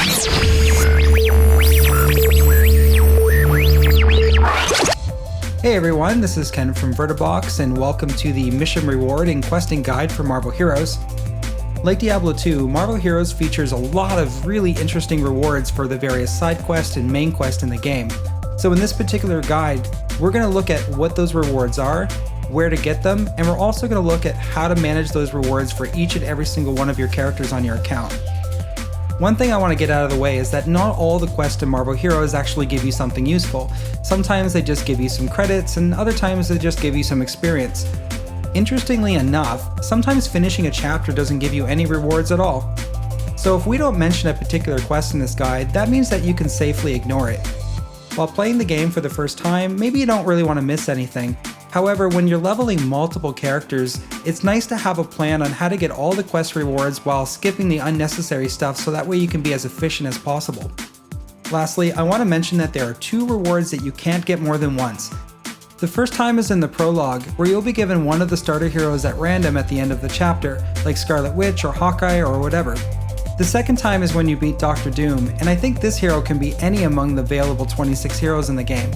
Hey everyone, this is Ken from Vertibox, and welcome to the Mission Reward and Questing Guide for Marvel Heroes. Like Diablo 2, Marvel Heroes features a lot of really interesting rewards for the various side quests and main quests in the game. So in this particular guide, we're going to look at what those rewards are, where to get them, and we're also going to look at how to manage those rewards for each and every single one of your characters on your account. One thing I want to get out of the way is that not all the quests in Marvel Heroes actually give you something useful. Sometimes they just give you some credits, and other times they just give you some experience. Interestingly enough, sometimes finishing a chapter doesn't give you any rewards at all. So if we don't mention a particular quest in this guide, that means that you can safely ignore it. While playing the game for the first time, maybe you don't really want to miss anything. However, when you're leveling multiple characters, it's nice to have a plan on how to get all the quest rewards while skipping the unnecessary stuff so that way you can be as efficient as possible. Lastly, I want to mention that there are 2 rewards that you can't get more than once. The first time is in the prologue, where you'll be given one of the starter heroes at random at the end of the chapter, like Scarlet Witch or Hawkeye or whatever. The second time is when you beat Doctor Doom, and I think this hero can be any among the available 26 heroes in the game.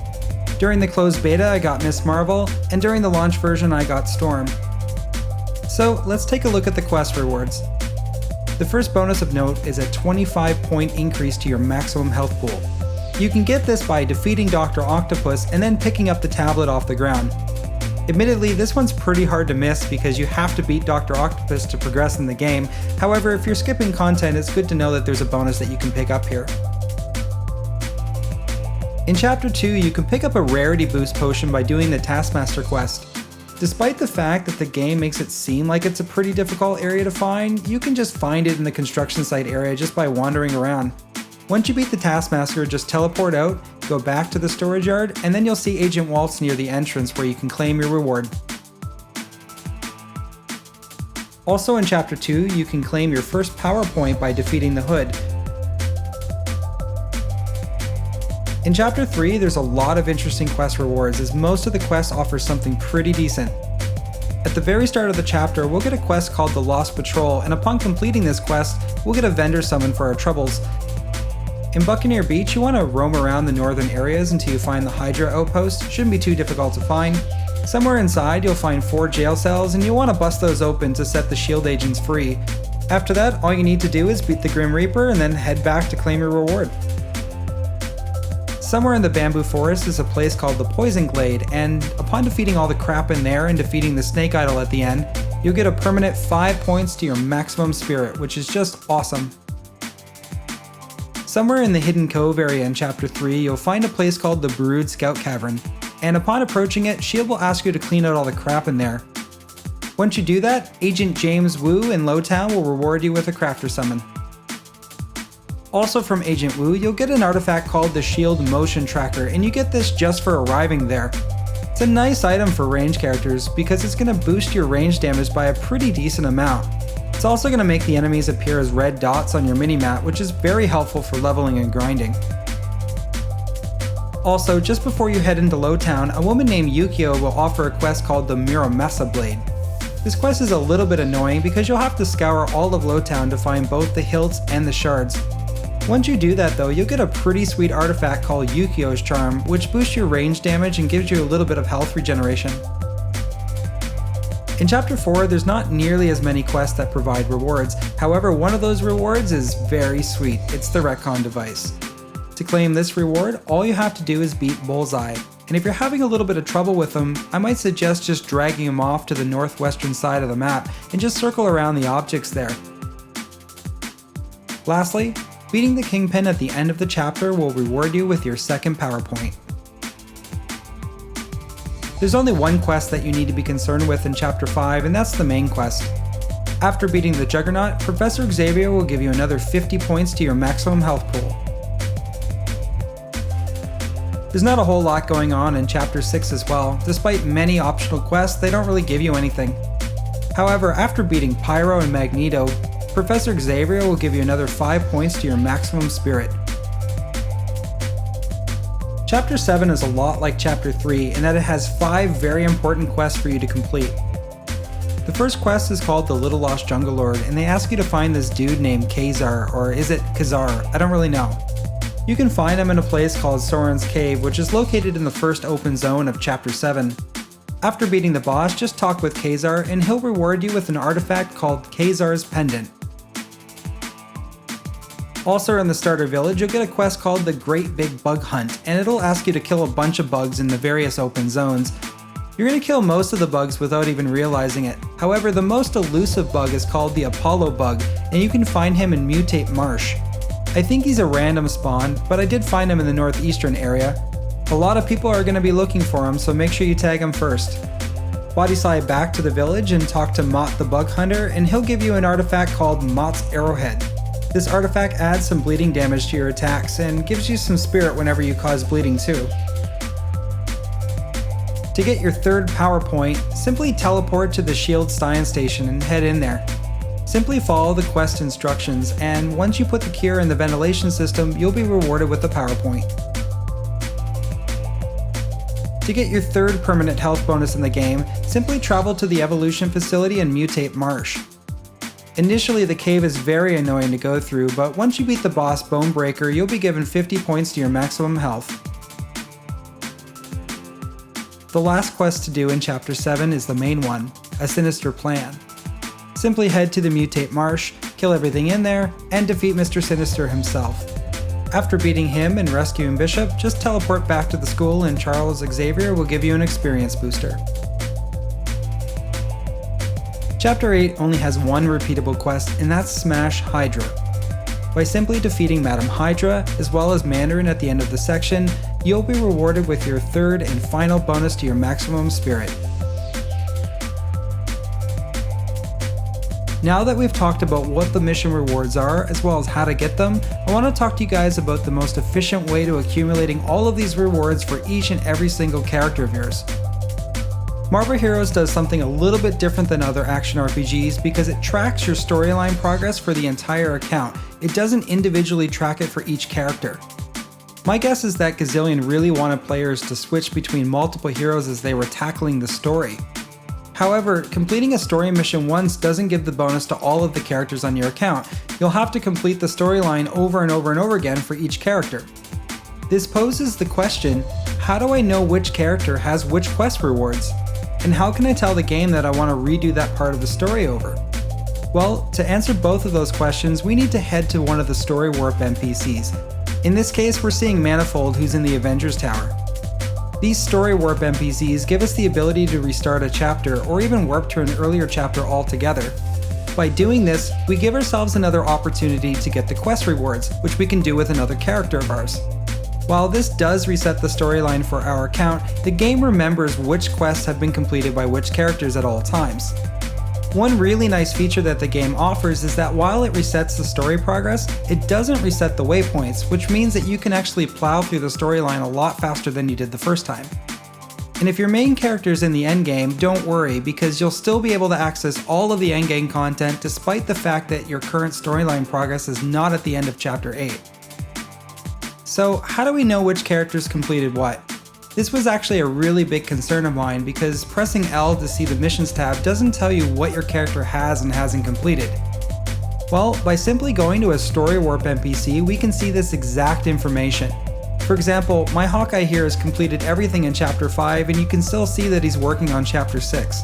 During the closed beta, I got Miss Marvel, and during the launch version, I got Storm. So let's take a look at the quest rewards. The first bonus of note is a 25-point increase to your maximum health pool. You can get this by defeating Dr. Octopus and then picking up the tablet off the ground. Admittedly, this one's pretty hard to miss because you have to beat Dr. Octopus to progress in the game. However, if you're skipping content, it's good to know that there's a bonus that you can pick up here. In Chapter 2, you can pick up a Rarity boost potion by doing the Taskmaster quest. Despite the fact that the game makes it seem like it's a pretty difficult area to find, you can just find it in the construction site area just by wandering around. Once you beat the Taskmaster, just teleport out, go back to the storage yard, and then you'll see Agent Waltz near the entrance where you can claim your reward. Also in Chapter 2, you can claim your first power point by defeating the Hood. In Chapter 3, there's a lot of interesting quest rewards, as most of the quests offer something pretty decent. At the very start of the chapter, we'll get a quest called the Lost Patrol, and upon completing this quest, we'll get a vendor summon for our troubles. In Buccaneer Beach, you want to roam around the northern areas until you find the Hydra outpost. Shouldn't be too difficult to find. Somewhere inside, you'll find 4 jail cells, and you'll want to bust those open to set the shield agents free. After that, all you need to do is beat the Grim Reaper and then head back to claim your reward. Somewhere in the Bamboo Forest is a place called the Poison Glade, and upon defeating all the crap in there and defeating the Snake Idol at the end, you'll get a permanent 5 points to your maximum spirit, which is just awesome. Somewhere in the Hidden Cove area in Chapter 3, you'll find a place called the Brood Scout Cavern, and upon approaching it, Shield will ask you to clean out all the crap in there. Once you do that, Agent James Wu in Lowtown will reward you with a crafter summon. Also from Agent Wu, you'll get an artifact called the Shield Motion Tracker, and you get this just for arriving there. It's a nice item for range characters because it's going to boost your range damage by a pretty decent amount. It's also going to make the enemies appear as red dots on your minimap, which is very helpful for leveling and grinding. Also, just before you head into Lowtown, a woman named Yukio will offer a quest called the Muramasa Blade. This quest is a little bit annoying because you'll have to scour all of Lowtown to find both the hilts and the shards. Once you do that though, you'll get a pretty sweet artifact called Yukio's Charm, which boosts your range damage and gives you a little bit of health regeneration. In Chapter 4, there's not nearly as many quests that provide rewards. However, one of those rewards is very sweet. It's the Retcon device. To claim this reward, all you have to do is beat Bullseye. And if you're having a little bit of trouble with him, I might suggest just dragging him off to the northwestern side of the map and just circle around the objects there. Lastly, beating the Kingpin at the end of the chapter will reward you with your second power point. There's only one quest that you need to be concerned with in Chapter 5, and that's the main quest. After beating the Juggernaut, Professor Xavier will give you another 50 points to your maximum health pool. There's not a whole lot going on in Chapter 6 as well. Despite many optional quests, they don't really give you anything. However, after beating Pyro and Magneto, Professor Xavier will give you another 5 points to your maximum spirit. Chapter 7 is a lot like Chapter 3 in that it has 5 very important quests for you to complete. The first quest is called The Little Lost Jungle Lord, and they ask you to find this dude named Kazar, or is it Kazar? I don't really know. You can find him in a place called Soren's Cave, which is located in the first open zone of Chapter 7. After beating the boss, just talk with Kazar, and he'll reward you with an artifact called Kazar's Pendant. Also in the starter village, you'll get a quest called the Great Big Bug Hunt, and it'll ask you to kill a bunch of bugs in the various open zones. You're going to kill most of the bugs without even realizing it. However, the most elusive bug is called the Apollo bug, and you can find him in Mutate Marsh. I think he's a random spawn, but I did find him in the northeastern area. A lot of people are going to be looking for him, so make sure you tag him first. Body slide back to the village and talk to Mott the Bug Hunter, and he'll give you an artifact called Mots Arrowhead. This artifact adds some bleeding damage to your attacks and gives you some spirit whenever you cause bleeding too. To get your third power point, simply teleport to the Shield Stein Station and head in there. Simply follow the quest instructions, and once you put the cure in the ventilation system, you'll be rewarded with the power point. To get your third permanent health bonus in the game, simply travel to the evolution facility and Mutate Marsh. Initially, the cave is very annoying to go through, but once you beat the boss Bonebreaker, you'll be given 50 points to your maximum health. The last quest to do in Chapter 7 is the main one, A Sinister Plan. Simply head to the Mutate Marsh, kill everything in there, and defeat Mr. Sinister himself. After beating him and rescuing Bishop, just teleport back to the school and Charles Xavier will give you an experience booster. Chapter 8 only has one repeatable quest, and that's Smash Hydra. By simply defeating Madam Hydra, as well as Mandarin at the end of the section, you'll be rewarded with your third and final bonus to your maximum spirit. Now that we've talked about what the mission rewards are, as well as how to get them, I want to talk to you guys about the most efficient way to accumulating all of these rewards for each and every single character of yours. Marvel Heroes does something a little bit different than other action RPGs because it tracks your storyline progress for the entire account. It doesn't individually track it for each character. My guess is that Gazillion really wanted players to switch between multiple heroes as they were tackling the story. However, completing a story mission once doesn't give the bonus to all of the characters on your account. You'll have to complete the storyline over and over and over again for each character. This poses the question, how do I know which character has which quest rewards? And how can I tell the game that I want to redo that part of the story over? Well, to answer both of those questions, we need to head to one of the Story Warp NPCs. In this case, we're seeing Manifold, who's in the Avengers Tower. These Story Warp NPCs give us the ability to restart a chapter or even warp to an earlier chapter altogether. By doing this, we give ourselves another opportunity to get the quest rewards, which we can do with another character of ours. While this does reset the storyline for our account, the game remembers which quests have been completed by which characters at all times. One really nice feature that the game offers is that while it resets the story progress, it doesn't reset the waypoints, which means that you can actually plow through the storyline a lot faster than you did the first time. And if your main character is in the endgame, don't worry, because you'll still be able to access all of the endgame content despite the fact that your current storyline progress is not at the end of Chapter 8. So how do we know which characters completed what? This was actually a really big concern of mine because pressing L to see the missions tab doesn't tell you what your character has and hasn't completed. Well, by simply going to a Story Warp NPC, we can see this exact information. For example, my Hawkeye here has completed everything in Chapter 5 and you can still see that he's working on Chapter 6.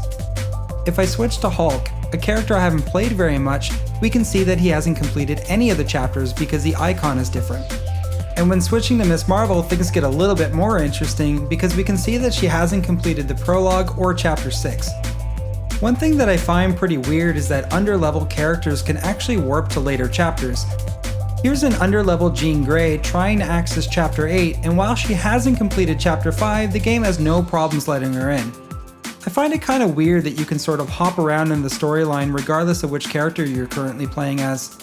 If I switch to Hulk, a character I haven't played very much, we can see that he hasn't completed any of the chapters because the icon is different. And when switching to Ms. Marvel, things get a little bit more interesting because we can see that she hasn't completed the prologue or Chapter 6. One thing that I find pretty weird is that underlevel characters can actually warp to later chapters. Here's an underlevel Jean Grey trying to access Chapter 8, and while she hasn't completed Chapter 5, the game has no problems letting her in. I find it kind of weird that you can sort of hop around in the storyline regardless of which character you're currently playing as.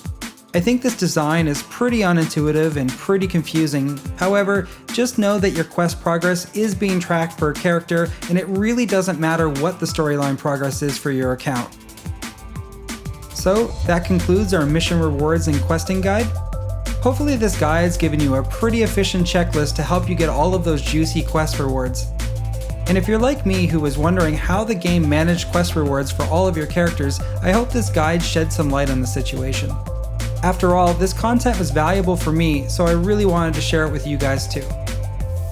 I think this design is pretty unintuitive and pretty confusing. However, just know that your quest progress is being tracked per character, and it really doesn't matter what the storyline progress is for your account. So that concludes our mission rewards and questing guide. Hopefully this guide's given you a pretty efficient checklist to help you get all of those juicy quest rewards. And if you're like me who was wondering how the game managed quest rewards for all of your characters, I hope this guide sheds some light on the situation. After all, this content was valuable for me, so I really wanted to share it with you guys too.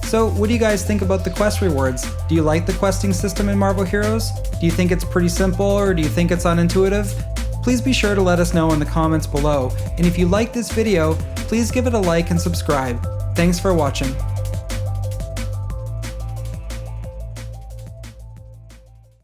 So what do you guys think about the quest rewards? Do you like the questing system in Marvel Heroes? Do you think it's pretty simple, or do you think it's unintuitive? Please be sure to let us know in the comments below, and if you like this video, please give it a like and subscribe. Thanks for watching.